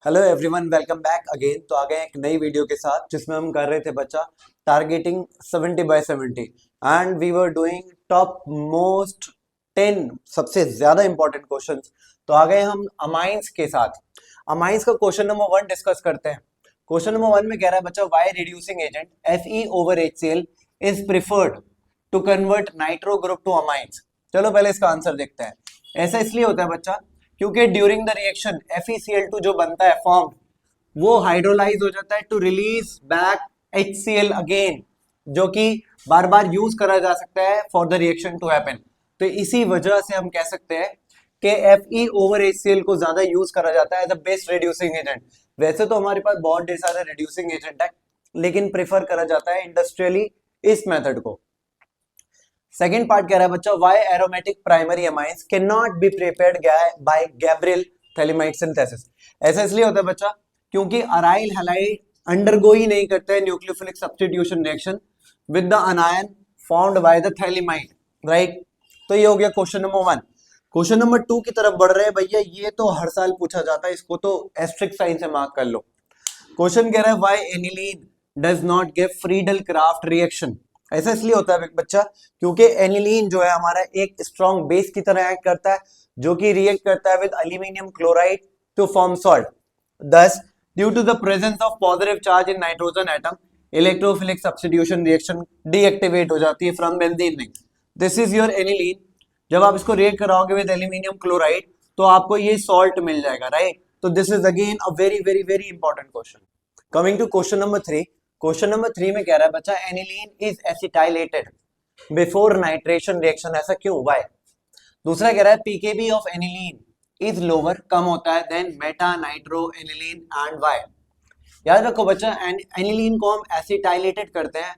Hello everyone, welcome back again. तो आ गए एक नई वीडियो के साथ जिसमें हम कर रहे थे बच्चा targeting 70/70 and we were doing top most 10 सबसे ज्यादा इंपॉर्टेंट क्वेश्चंस। तो आ गए हम अमाइंस के साथ। अमाइंस का क्वेश्चन नंबर 1 डिस्कस करते हैं। क्वेश्चन नंबर 1 में कह रहा है बच्चा why reducing agent Fe over HCl is preferred to convert nitro group to amines. चलो पहले इसका आंसर देखते हैं। ऐसा इसलिए होता है बच्चा क्योंकि ड्यूरिंग द रिएक्शन FeCl2 जो बनता है फॉर्म वो हाइड्रोलाइज हो जाता है to release back HCl again, जो कि बार बार यूज करा जा सकता है for the reaction to happen. तो इसी वजह से हम कह सकते हैं कि Fe ओवर HCl को ज्यादा यूज करा जाता है as a best reducing agent. वैसे तो हमारे पास बहुत ढेर सारे रिड्यूसिंग एजेंट है, लेकिन प्रेफर करा जाता है इंडस्ट्रियली इस मेथड को। सेकेंड पार्ट कह रहा है बच्चा why aromatic primary amines can not be prepared by Gabriel phthalimide synthesis. ऐसा इसलिए होता है बच्चा क्योंकि अराइल हैलाइड अंडरगो ही नहीं करते हैं nucleophilic substitution reaction with the अनायन formed by the phthalimide, right. तो ये हो गया क्वेश्चन नंबर 1। क्वेश्चन नंबर 2 की तरफ बढ़ रहे हैं भैया। ये तो हर साल पूछा जाता है, इसको तो एस्ट्रिक साइन से मार्क कर लो। क्वेश्चन कह रहा है why aniline does not give Friedel craft reaction. ऐसा इसलिए होता है बच्चा क्योंकि एनिलीन जो है हमारा एक स्ट्रॉन्ग बेस की तरह एक्ट करता है, जो कि रिएक्ट करता है with aluminium chloride to form salt. Thus due to the presence of positive charge in nitrogen atom electrophilic substitution reaction deactivate हो जाती है from benzene ring. This is your aniline. जब आप इसको रिएक्ट कराओगे विद एल्यूमिनियम क्लोराइड तो आपको ये सॉल्ट मिल जाएगा, राइट। तो this is again a very very very important question. Coming to question number 3। Question number 3 में कह रहा है बच्चा aniline is acetylated before nitration reaction. ऐसा क्यों, व्हाई। दूसरा कह रहा है pKb of aniline is lower, कम होता है then meta nitro aniline and why. याद रखो बच्चा एनिलीन को हम एसिटाइलेटेड करते हैं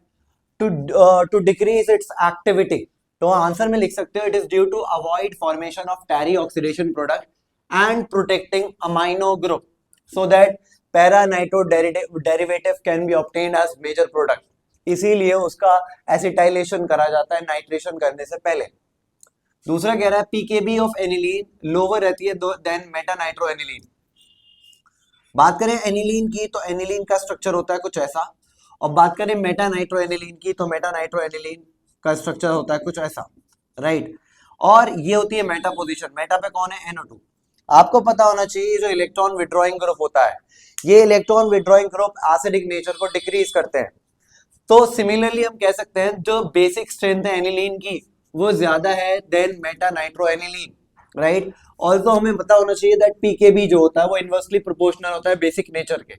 टू डिक्रीज इट्स एक्टिविटी। तो आंसर में लिख सकते हो it is due to avoid formation of tarry oxidation product and protecting amino group so that para nitro derivative can be obtained as major product. इसीलिए उसका acetylation करा जाता है नाइट्रेशन करने से पहले। दूसरा कह रहा है पीकेबी ऑफ एनिलीन लोअर रहती है देन मेटा नाइट्रो एनिलीन। बात करें एनिलीन की तो एनिलीन का स्ट्रक्चर होता है कुछ ऐसा, और बात करें मेटा नाइट्रो एनिलीन की तो मेटा नाइट्रो एनिलीन का स्ट्रक्चर होता है कुछ ऐसा, राइट। और ये होती है मेटा पोजीशन। मेटा पे कौन है, NO2। आपको पता होना चाहिए जो इलेक्ट्रॉन विड्रॉइंग ग्रुप होता है, ये electron withdrawing group acidic nature को डिक्रीज करते हैं। तो सिमिलरली हम कह सकते हैं जो बेसिक स्ट्रेंथ है एनिलीन की वो ज्यादा है then meta nitro aniline, right. Also हमें पता होना चाहिए दैट पीकेबी जो होता है वो इनवर्सली प्रोपोर्शनल होता है बेसिक नेचर के।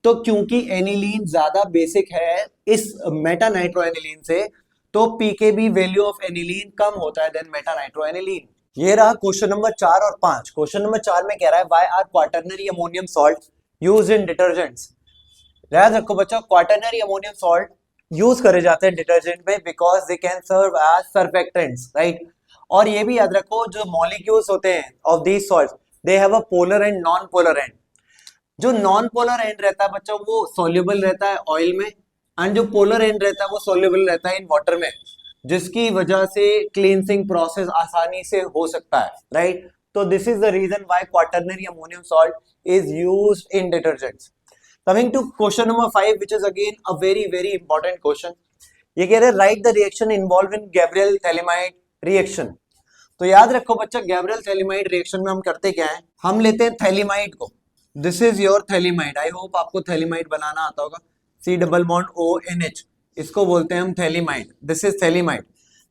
तो क्योंकि एनिलीन ज्यादा बेसिक है इस मेटा नाइट्रो एनिलीन से, तो पीकेबी वैल्यू ऑफ एनिलीन कम होता है देन मेटा नाइट्रो एनिलीन। ये रहा क्वेश्चन नंबर 4 और 5। क्वेश्चन नंबर 4 में कह रहा है why are quaternary ammonium salt used in detergents. याद रखो बच्चों क्वाटरनरी अमोनियम सॉल्ट यूज करे जाते हैं डिटर्जेंट में because they can serve as surfactants, right. और ये भी याद रखो जो मॉलिक्यूल्स होते हैं of these salts they have a polar end non polar end. जो नॉन पोलर एंड रहता है बच्चों वो सॉल्युबल रहता है ऑयल में, एंड जो पोलर एंड रहता है वो सॉल्युबल रहता है इन वाटर में, जिसकी वजह से क्लींसिंग प्रोसेस आसानी से हो सकता है, राइट। तो this is the reason why quaternary ammonium salt is used in detergents. Coming to question number 5 which is again a very very important question. ये कह रहे हैं right the reaction involve in Gabriel phthalimide reaction. तो याद रखो बच्चा Gabriel phthalimide reaction में हम करते क्या है, हम लेते हैं थैलीमाइड को। This is your phthalimide. I hope आपको थैलीमाइड बनाना आता होगा। C+ONH, इसको बोलते हैं हम phthalimide. This is phthalimide.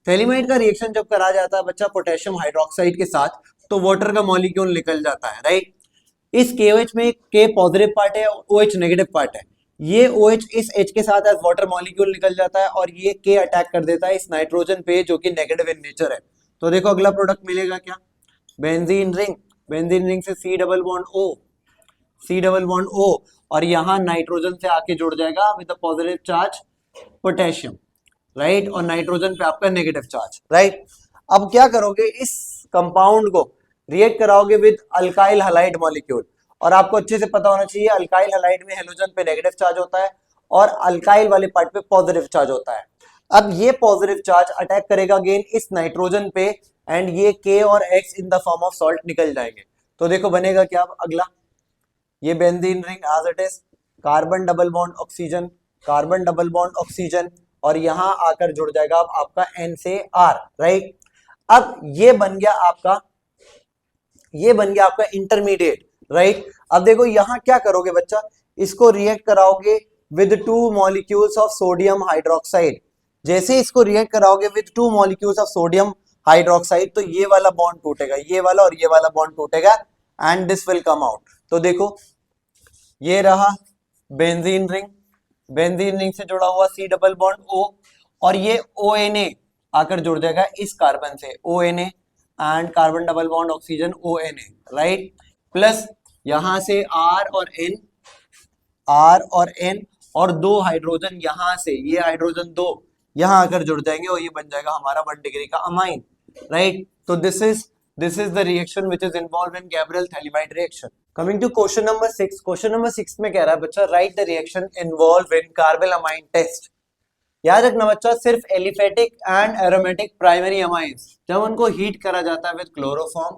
Phthalimide का रिएक्शन जब करा जाता है बच्चा पोटेशियम हाइड्रोक्साइड के साथ तो वाटर का मॉलिक्यूल निकल जाता है, राइट। इस KOH में एक K पॉजिटिव पार्ट है और OH नेगेटिव पार्ट है। ये OH इस H के साथ एज वाटर मॉलिक्यूल निकल जाता है और ये K अटैक कर देता है इस नाइट्रोजन पे जो कि नेगेटिव इन नेचर है। तो देखो अगला प्रोडक्ट मिलेगा क्या, बेंजीन रिंग। बेंजीन रिंग से C डबल बॉन्ड O और यहाँ नाइट्रोजन से आके जुड़ जाएगा with positive charge potassium, right. और नाइट्रोजन पे आपका नेगेटिव चार्ज, राइट। अब क्या करोगे, इस कंपाउंड को रिएक्ट कराओगे विद अल्काइल हैलाइड मॉलिक्यूल, और आपको अच्छे से पता होना चाहिए अल्काइल हैलाइड में हेलोजन पे नेगेटिव चार्ज होता है और अल्काइल वाले पार्ट पे पॉजिटिव चार्ज होता है। अब ये पॉजिटिव चार्ज अटैक करेगा अगेन इस नाइट्रोजन पे एंड ये K और X in the form of salt निकल जाएंगे। तो देखो बनेगा क्या अगला, ये benzene ring as it is, carbon double bond oxygen, carbon double bond oxygen, और यहां आकर जुड़ जाएगा अब आपका N से R, राइट। अब ये बन गया आपका इंटरमीडिएट, राइट। अब देखो यहां क्या करोगे बच्चा, इसको रिएक्ट कराओगे with 2 molecules of sodium hydroxide. जैसे इसको रिएक्ट कराओगे with 2 molecules of sodium hydroxide तो ये वाला बॉन्ड टूटेगा, ये वाला और ये वाला बॉन्ड टूटेगा, and this will come out. तो देखो ये रहा बेंजीन रिंग, बेंजीन रिंग से जुड़ा हुआ C डबल बॉन्ड O, और ये ONA आकर जुड़ जाएगा इस कार्बन से, ONA and carbon double bond oxygen ONA, right. Plus यहां से R और N और 2 हाइड्रोजन यहां से, ये हाइड्रोजन 2 यहां आकर जुड़ जाएंगे और ये बन जाएगा हमारा 1 डिग्री का अमाइन, राइट। तो this is the reaction which is involved in Gabriel phthalimide reaction. Coming to question number 6, question number 6 में कह रहा है बच्चा right the reaction involved in carbylamine test. याद रखना बच्चा, सिर्फ aliphatic and aromatic primary amines जब उनको हीट करा जाता है विद क्लोरोफॉर्म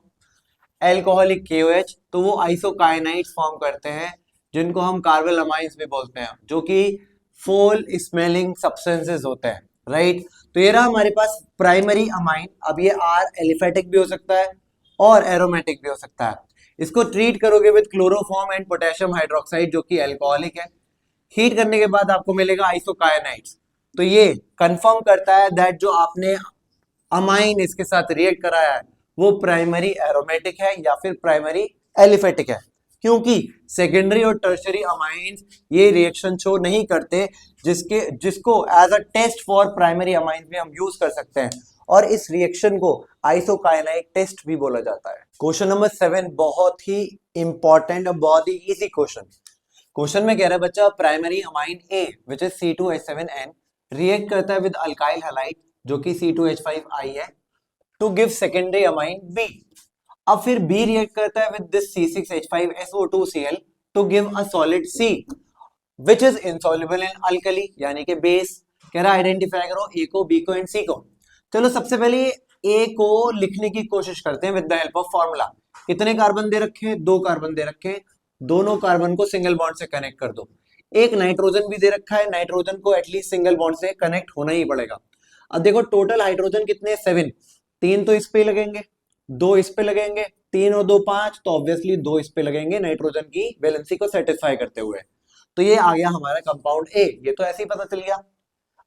एल्कोहलिक KOH तो वो आइसोकाइनाइड्स फॉर्म करते हैं, जिनको हम कार्बोलामाइंस भी बोलते हैं, जो कि फोल स्मेलिंग सब्सटेंसेस होते हैं, राइट। तो ये रहा हमारे पास प्राइमरी अमाइन। अब ये R एलिफेटिक भी हो सकता है और एरोमेटिक भी हो सकता है। इसको ट्रीट करोगे with chloroform and potassium hydroxide जो कि एल्कोहलिक है। हीट करने के बाद आपको मिलेगा आइसोकाइनाइड्स। तो ये कंफर्म करता है दैट जो आपने अमाइन इसके साथ रिएक्ट कराया है वो प्राइमरी एरोमेटिक है या फिर प्राइमरी एलिफेटिक है, क्योंकि सेकेंडरी और टर्शरी अमाइंस ये रिएक्शन शो नहीं करते, जिसको as a test for primary amines में हम यूज कर सकते हैं, और इस रिएक्शन को आइसोकाइनाइक टेस्ट भी बोला जाता है। क्वेश्चन नंबर 7 बहुत ही इंपॉर्टेंट और बहुत ही इजी क्वेश्चन में कह रहा है बच्चा primary amine A which is C2H7N react करता है विद अल्काइल हैलाइड जो कि C2H5I है to give secondary amine B। अब फिर B रिएक्ट करता है with this C6H5SO2Cl to give a solid C which is insoluble in alkali यानी कि बेस। कह रहा है आइडेंटिफाई करो A को, B को एंड C को। चलो सबसे पहले A को लिखने की कोशिश करते हैं with the help of formula. कितने कार्बन दे रखे हैं? 2 कार्बन दे रखे हैं। दोनों कार्बन को सिंगल बॉन्ड से कनेक्ट कर दो। एक नाइट्रोजन भी दे रखा है, नाइट्रोजन को एटलीस्ट सिंगल बॉन्ड से कनेक्ट होना ही पड़ेगा। अब देखो टोटल हाइड्रोजन कितने? 7। 3 तो इस पे लगेंगे, 2 इस पे लगेंगे, 3 और 2 5, तो ऑब्वियसली 2 इस पे लगेंगे नाइट्रोजन की वैलेंसी को सेटिस्फाई करते हुए। तो ये आ गया हमारा कंपाउंड A। ये तो ऐसे ही पता चल गया।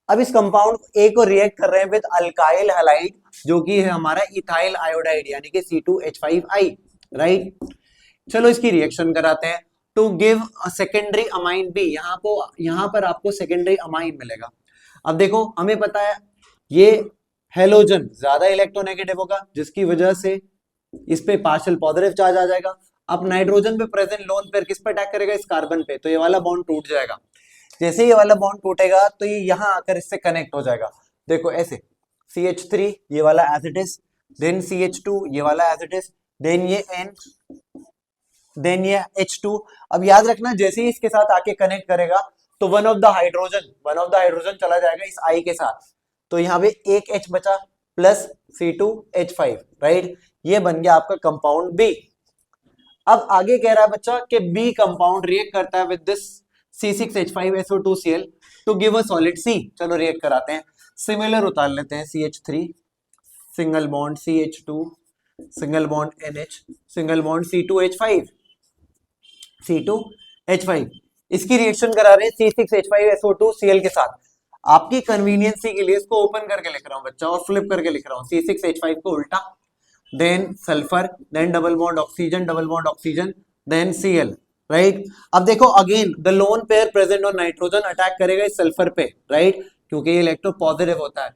अब इस कंपाउंड A को रिएक्ट कर रहे हैं विद अल्काइल हैलाइड जो कि है हमारा इथाइल आयोडाइड यानी कि C2H5I, राइट। चलो इसकी रिएक्शन कराते हैं to give a secondary amine B। यहां पर आपको सेकेंडरी अमाइन मिलेगा। अब देखो हमें पता है ये हेलोजन ज्यादा इलेक्ट्रोनेगेटिव होगा जिसकी वजह से इस पे पार्शियल पॉजिटिव चार्ज आ जाएगा। अब नाइट्रोजन पे प्रेजेंट लोन पेयर किस पे अटैक करेगा? इस कार्बन पे, तो ये वाला बॉन्ड टूट जाएगा। जैसे ये वाला बॉन्ड टूटेगा तो ये यहां आकर इससे कनेक्ट हो जाएगा। देखो ऐसे CH3 ये वाला as it is, then CH2 ये वाला एज इट इज, देन ये N, देन ये H2। अब याद रखना जैसे ही इसके साथ आके कनेक्ट करेगा तो वन ऑफ द हाइड्रोजन चला जाएगा इस I के साथ, तो यहाँ पे एक H बचा प्लस C2H5, राइट। ये बन गया आपका कंपाउंड B। अब आगे कह रहा है बच्चा कि B कंपाउंड रिएक्ट करता है with this C6H5SO2Cl to give a solid C। चलो रिएक्ट कराते हैं। सिमिलर उतार लेते हैं, CH3 single bond CH2 single bond NH single bond C2H5 इसकी रिएक्शन करा रहे हैं C6H5SO2Cl के साथ। आपकी कन्वीनियंसी के लिए इसको ओपन करके लिख रहा हूं बच्चा और फ्लिप करके लिख रहा हूं। C6H5 को उल्टा, then sulphur, then double bond oxygen, then Cl, right. अब देखो again the lone pair present on nitrogen attack करेगा इस सल्फर पे, राइट, क्योंकि ये इलेक्ट्रो पॉजिटिव होता है।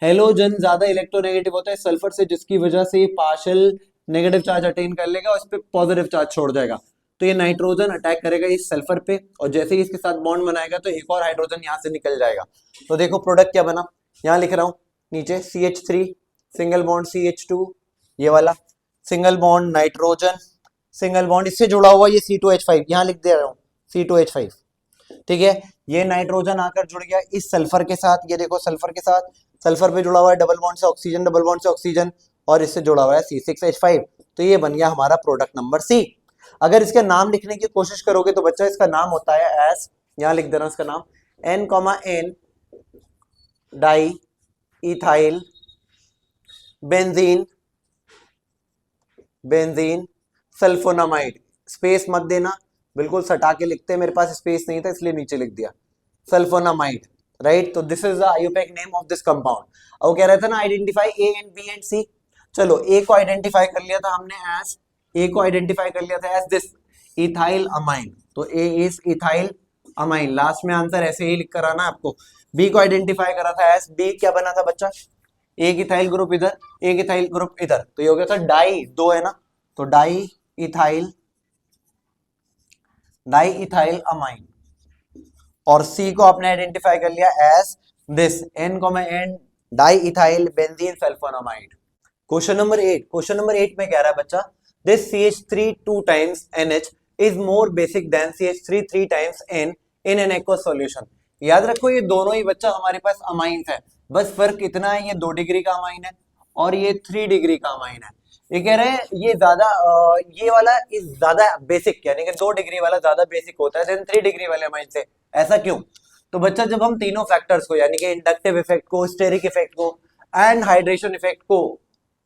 हेलोजन ज्यादा इलेक्ट्रोनेगेटिव होता है सल्फर से, जिसकी वजह से ये पार्शियल नेगेटिव चार्ज अटेन कर लेगा और इस पे पॉजिटिव चार्ज छोड़ जाएगा। तो ये नाइट्रोजन अटैक करेगा इस सल्फर पे और जैसे ही इसके साथ बॉन्ड बनाएगा तो एक और हाइड्रोजन यहाँ से निकल जाएगा। तो देखो प्रोडक्ट क्या बना, यहाँ लिख रहा हूँ नीचे CH3 सिंगल बॉन्ड CH2 ये वाला single bond nitrogen single bond इससे जुड़ा हुआ ये C2H5 यहाँ लिख दे रहा हूँ C2H5, ठीक है। ये नाइट्रोजन आकर जुड़ गया इस सल्फर के साथ, ये देखो सल्फर के साथ, सल्फर पे जुड़ा हुआ है डबल बॉन्ड से ऑक्सीजन और इससे जुड़ा हुआ है C6H5। तो ये बन गया हमारा प्रोडक्ट नंबर C। अगर इसका नाम लिखने की कोशिश करोगे तो बच्चा इसका नाम होता है एस, यहां लिख देना इसका नाम, N, diethyl benzene, benzene sulphonamide. Space मत देना, बिल्कुल सटा के लिखते हैं, मेरे पास स्पेस नहीं था इसलिए नीचे लिख दिया, सल्फोनामाइड, राइट। तो this is the IUPAC name of this compound. और वो कह रहा था ना identify A and B and C. चलो ए को आइडेंटिफाई कर लिया था हमने एज, ए को आइडेंटिफाई कर लिया था एज दिस इथाइल अमाइन, तो ए इज इथाइल अमाइन, लास्ट में आंसर ऐसे ही लिख कर आना आपको। बी को आइडेंटिफाई करा था एज, बी क्या बना था बच्चा, एक इथाइल ग्रुप इधर, एक इथाइल ग्रुप इधर, तो ये हो गया था डाई, दो है ना, तो डाई इथाइल अमाइन। और सी को आपने आइडेंटिफाई कर लिया as this N, diethyl benzene sulphonamide. Question number 8, question number 8 में कह रहा है बच्चा this CH3 2 times NH is more basic than CH3 3 times N in an aqueous solution. याद रखो ये दोनों ही बच्चा हमारे पास अमाइंस है, बस फर्क इतना है ये 2 डिग्री का अमाइन है और ये 3 डिग्री का अमाइन है। ये कह रहे हैं ये ज्यादा ये वाला इज ज्यादा बेसिक, यानी कि 2 डिग्री वाला ज्यादा बेसिक होता है देन 3 डिग्री वाले अमाइन से। ऐसा क्यों? तो बच्चा जब हम तीनों फैक्टर्स को यानी कि इंडक्टिव इफेक्ट को, स्टेरिक इफेक्ट को एंड हाइड्रेशन इफेक्ट को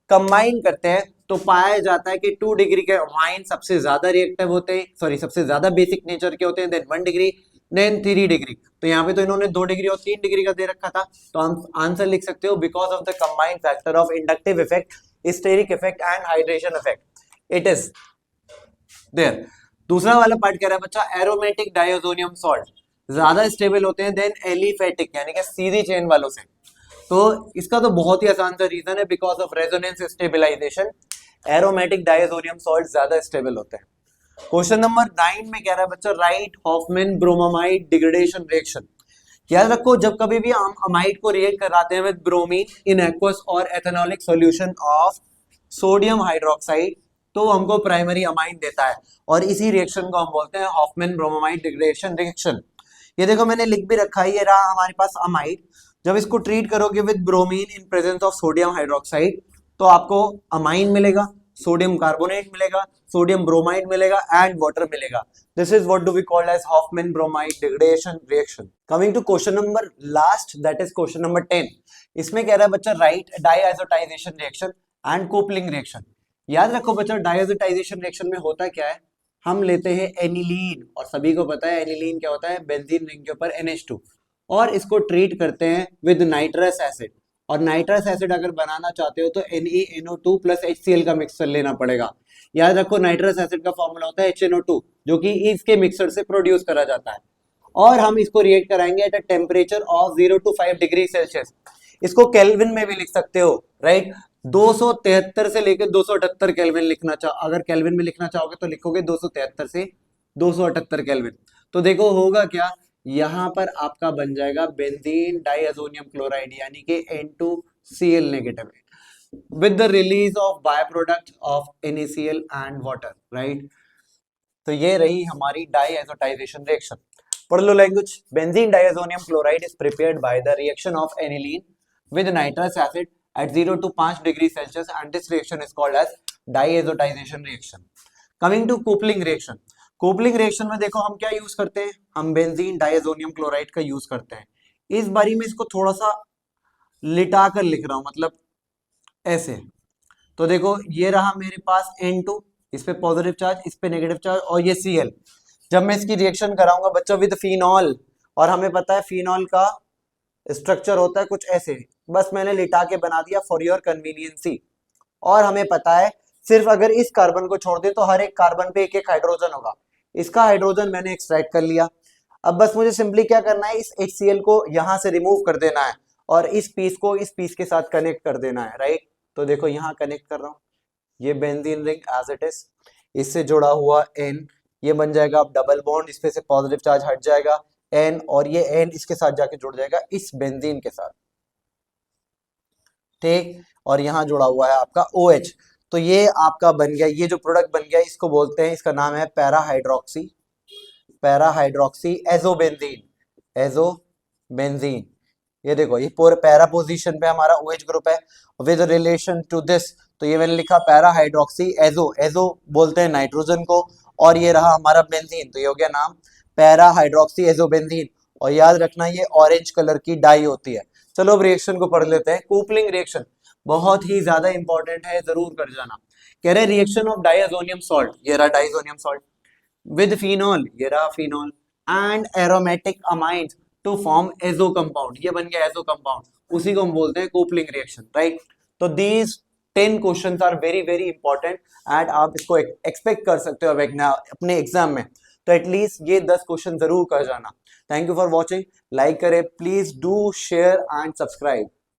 कंबाइन करते हैं तो पाया जाता है कि 2 डिग्री के अमाइन सबसे ज्यादा रिएक्टिव होते हैं, सॉरी सबसे ज्यादा बेसिक नेचर के होते हैं, देन 1 डिग्री, देन 3 डिग्री। तो यहाँ पे तो इन्होंने 2 डिग्री और 3 डिग्री का दे रखा था, तो हम आंसर लिख सकते हो because of the combined factor of inductive effect, steric effect and hydration effect it is there. दूसरा वाला पार्ट कह रहा है बच्चा एरोमेटिक डायज़ोनियम सॉल्ट ज्यादा स्टेबल होते हैं देन एलिफेटिक यानी कि सीधी चेन वालों से। तो इसका तो बहुत ही आसान सा रीजन है, because of resonance stabilisation aromatic diazonium salt ज्यादा स्टेबल होते हैं। क्वेश्चन नंबर 9 में कह रहा है बच्चा right Hofmann bromamide degradation reaction. याद रखो जब कभी भी हम अमाइड को रिएक्ट कराते हैं विद ब्रोमीन इन एक्वस और ethanolic solution of sodium hydroxide तो हमको प्राइमरी अमाइड देता है, और इसी रिएक्शन को हम बोलते हैं हॉफमैन ब्रोमामाइड डिग्रेडेशन रिएक्शन। ये देखो मैंने लिख भी रखा है, ये रहा हमारे पास अमाइड। जब इसको ट्रीट करोगे with bromine in presence of sodium hydroxide तो आपको अमाइन मिलेगा, सोडियम कार्बोनेट मिलेगा, सोडियम ब्रोमाइड मिलेगा एंड वाटर मिलेगा। This is what do we call as Hofmann bromide degradation reaction. Coming to question number last, that is question number 10। इसमें कह रहा है बच्चा right diazotisation reaction and coupling reaction. याद रखो बच्चा डाईआइसोटाइजेशन रिएक्शन में होता क्या है, हम लेते हैं एनिलीन, और सभी को पता है एनिलीन क्या होता है, बेंजीन रिंग के ऊपर NH2, और इसको ट्रीट करते हैं विद नाइट्रस एसिड। और नाइट्रस एसिड अगर बनाना चाहते हो तो NeNO2 प्लस HCl का मिक्सचर लेना पड़ेगा। याद रखो नाइट्रस एसिड का फॉर्मूला होता है HNO2 जो कि इसके मिक्सचर से प्रोड्यूस करा जाता है, और हम इसको रिएक्ट कराएंगे at a temperature of 0 to 5 degree Celsius. इसको केल्विन में भी लिख सकते हो, राइट। 273 से लेकर 278 केल्विन लिखना चाहो, अगर केल्विन में लिखना चाहोगे तो लिखोगे 273 से 278 केल्विन। तो देखो होगा क्या, यहां पर आपका बन जाएगा बेंजीन डाइअज़ोनियम क्लोराइड यानी कि N2Cl negative with the release of by product of NaCl and water, right. तो ये रही हमारी डाइआइसोटाइजेशन रिएक्शन। पढ़ लो language. Benzene diazonium chloride is prepared by the reaction of aniline with nitrous acid at 0 to 5 degree Celsius and this reaction is called as diazotization reaction. Coming to coupling reaction. coupling reaction में देखो हम क्या use करते हैं, हम benzene diazonium chloride का use करते हैं। इस बारी में इसको थोड़ा सा लिटा कर लिख रहा हूं, मतलब ऐसे। तो देखो ये रहा मेरे पास N2, इस पे पॉजिटिव चार्ज, इस पे नेगेटिव चार्ज, और ये Cl। जब मैं इसकी रिएक्शन कराऊंगा बच्चों विद फिनॉल, और हमें पता है फिनॉल का स्ट्रक्चर होता है कुछ ऐसे, बस मैंने लिटा के बना दिया फॉर योर कन्वीनियंसी। और हमें पता है सिर्फ अगर इस कार्बन को छोड़ दे तो हर एक कार्बन पे एक एक हाइड्रोजन होगा। इसका हाइड्रोजन मैंने एक्सट्रैक्ट कर लिया। अब बस मुझे सिंपली क्या करना है, इस HCl को यहां से रिमूव कर देना है और इस पीस को इस पीस के साथ कनेक्ट कर देना है, राइट। तो देखो यहाँ कनेक्ट कर रहा हूँ, ये benzene ring as it is, इससे जुड़ा हुआ N, ये बन जाएगा अब डबल बॉन्ड, इस पे से पॉजिटिव चार्ज हट जाएगा N, और ये N इसके साथ जाके जुड़ जाएगा इस बेंजीन के साथ, ठीक। और यहाँ जुड़ा हुआ है आपका OH। तो ये आपका बन गया, ये जो प्रोडक्ट बन गया इसको बोलते हैं, इसका नाम है पैराहाइड्रोक्सी एजोबेंजीन। ये देखो ये पूरे पैरा पोजीशन पे हमारा OH ग्रुप है विद रिलेशन टू दिस, तो ये मैंने लिखा पैराहाइड्रोक्सी एजो बोलते हैं नाइट्रोजन को, और ये रहा हमारा बेंजीन, तो ये हो गया नाम पैरा हाइड्रोक्सी एजोबेंजीन। और याद रखना ये ऑरेंज कलर की डाई होती है। चलो अब रिएक्शन को पढ़ लेते हैं। कूपलिंग रिएक्शन बहुत ही ज्यादा इंपॉर्टेंट है, जरूर कर जाना। कह रहे रिएक्शन ऑफ डाइअजोनियम सॉल्ट, ये रहा डाइअजोनियम सॉल्ट, विद फिनॉल, ये रहा phenol, and aromatic amines to form azo compound, ये बन गया एजो कंपाउंड, उसी को हम बोलते हैं कूपलिंग रिएक्शन, राइट। तो these 10 questions are very very important and आप इसको एक्सपेक्ट कर सकते हो अपने एग्जाम में। तो एटलीस्ट ये 10 क्वेश्चन जरूर कर जाना। Thank you for watching. Like करें please, do share and subscribe.